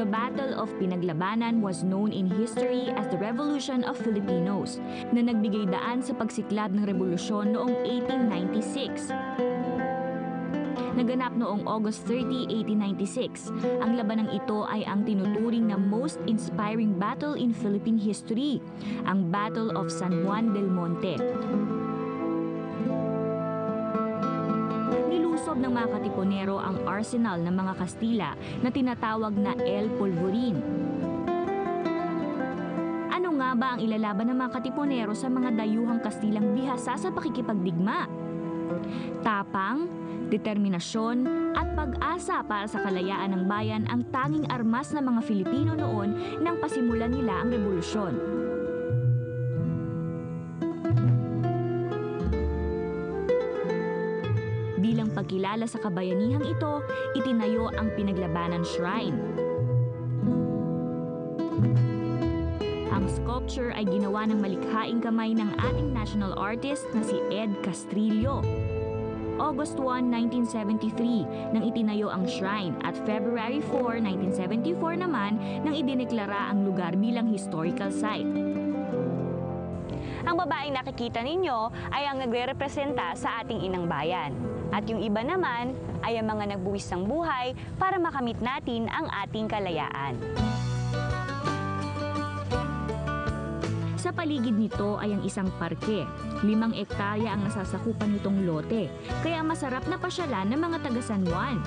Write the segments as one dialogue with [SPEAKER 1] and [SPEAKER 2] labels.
[SPEAKER 1] The Battle of Pinaglabanan was known in history as the Revolution of Filipinos, na nagbigay daan sa pagsiklab ng revolusyon noong 1896. Naganap noong August 30, 1896. Ang labanang ito ay ang tinuturing na most inspiring battle in Philippine history, ang Battle of San Juan del Monte. Nilusob ng mga Katipunero ang arsenal ng mga Kastila na tinatawag na El Polvorin. Ano nga ba ang ilalaban ng mga Katipunero sa mga dayuhang Kastilang bihasa sa pakikipagdigma? Tapang, determinasyon at pag-asa para sa kalayaan ng bayan ang tanging armas ng mga Filipino noon nang pasimulan nila ang revolusyon. Bilang pagkilala sa kabayanihang ito, itinayo ang Pinaglabanan Shrine. Ang sculpture ay ginawa ng malikhaing kamay ng ating national artist na si Ed Castrillo. August 1, 1973 nang itinayo ang shrine at February 4, 1974 naman nang idineklara ang lugar bilang historical site.
[SPEAKER 2] Ang babaeng nakikita ninyo ay ang nagre-representa sa ating inang bayan. At yung iba naman ay ang mga nagbuwis ng buhay para makamit natin ang ating kalayaan.
[SPEAKER 1] Sa paligid nito ay ang isang parke. 5 ektarya ang nasasakupan nitong lote, kaya masarap na pasyalan ng mga taga San Juan.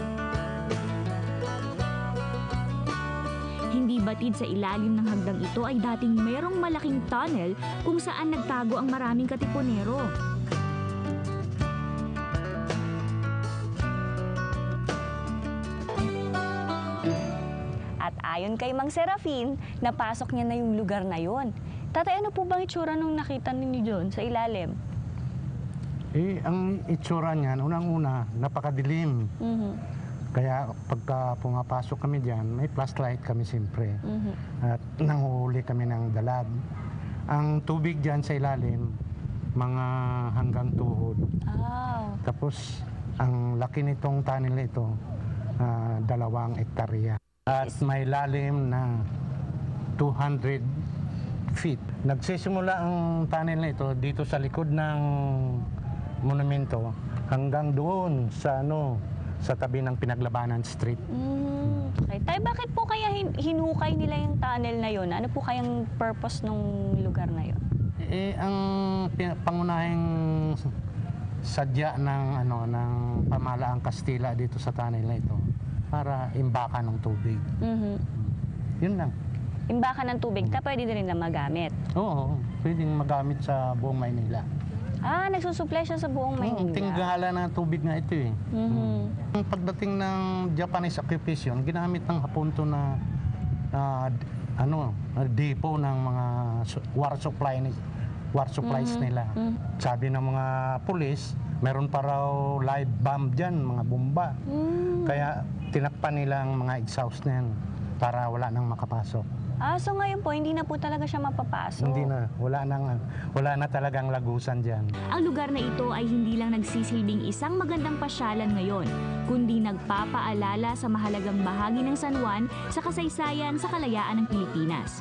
[SPEAKER 1] Hindi batid sa ilalim ng hagdang ito ay dating merong malaking tunnel kung saan nagtago ang maraming Katipunero.
[SPEAKER 2] At ayon kay Mang Serafin, napasok niya na yung lugar na yon. Tatay, ano po bang itsura nung nakita ninyo doon sa ilalim?
[SPEAKER 3] Ang itsura niyan, unang-una, napakadilim. Kaya pagka pumapasok kami diyan, may flashlight kami siyempre. At nanguhuli kami ng dalag. Ang tubig diyan sa ilalim, mga hanggang tuhod. Tapos, ang laki nitong tunnel ito, 2 ektarya. At may lalim na 200 feet. Nagsisimula ang tunnel na ito dito sa likod ng monumento hanggang doon sa sa tabi ng Pinaglabanan Street.
[SPEAKER 2] Okay. Tay, bakit po kaya hinukay nila yung tunnel na yon? Ano po kayang purpose ng lugar na yon?
[SPEAKER 3] Ang pangunahing sadya ng ng pamahalaang Kastila dito sa tunnel na ito para imbakan ng tubig. Yun lang.
[SPEAKER 2] Imbakan ng tubig, pwede na rin na magamit.
[SPEAKER 3] Oo, pwedeng magamit sa buong Maynila.
[SPEAKER 2] Nagsusupply siya sa buong Maynila.
[SPEAKER 3] Tinggalan ng tubig nga ito eh. Ang pagdating ng Japanese occupation, ginamit ng Hapon to na depot ng mga war supplies nila. Sabi ng mga pulis, meron pa raw live bomb dyan, mga bomba. Kaya tinakpan nila ang mga exhaust na yan para wala nang makapasok.
[SPEAKER 2] So ngayon po, hindi na po talaga siya mapapasok?
[SPEAKER 3] Hindi na. Wala na talagang lagusan dyan.
[SPEAKER 1] Ang lugar na ito ay hindi lang nagsisilbing isang magandang pasyalan ngayon, kundi nagpapaalala sa mahalagang bahagi ng San Juan sa kasaysayan sa kalayaan ng Pilipinas.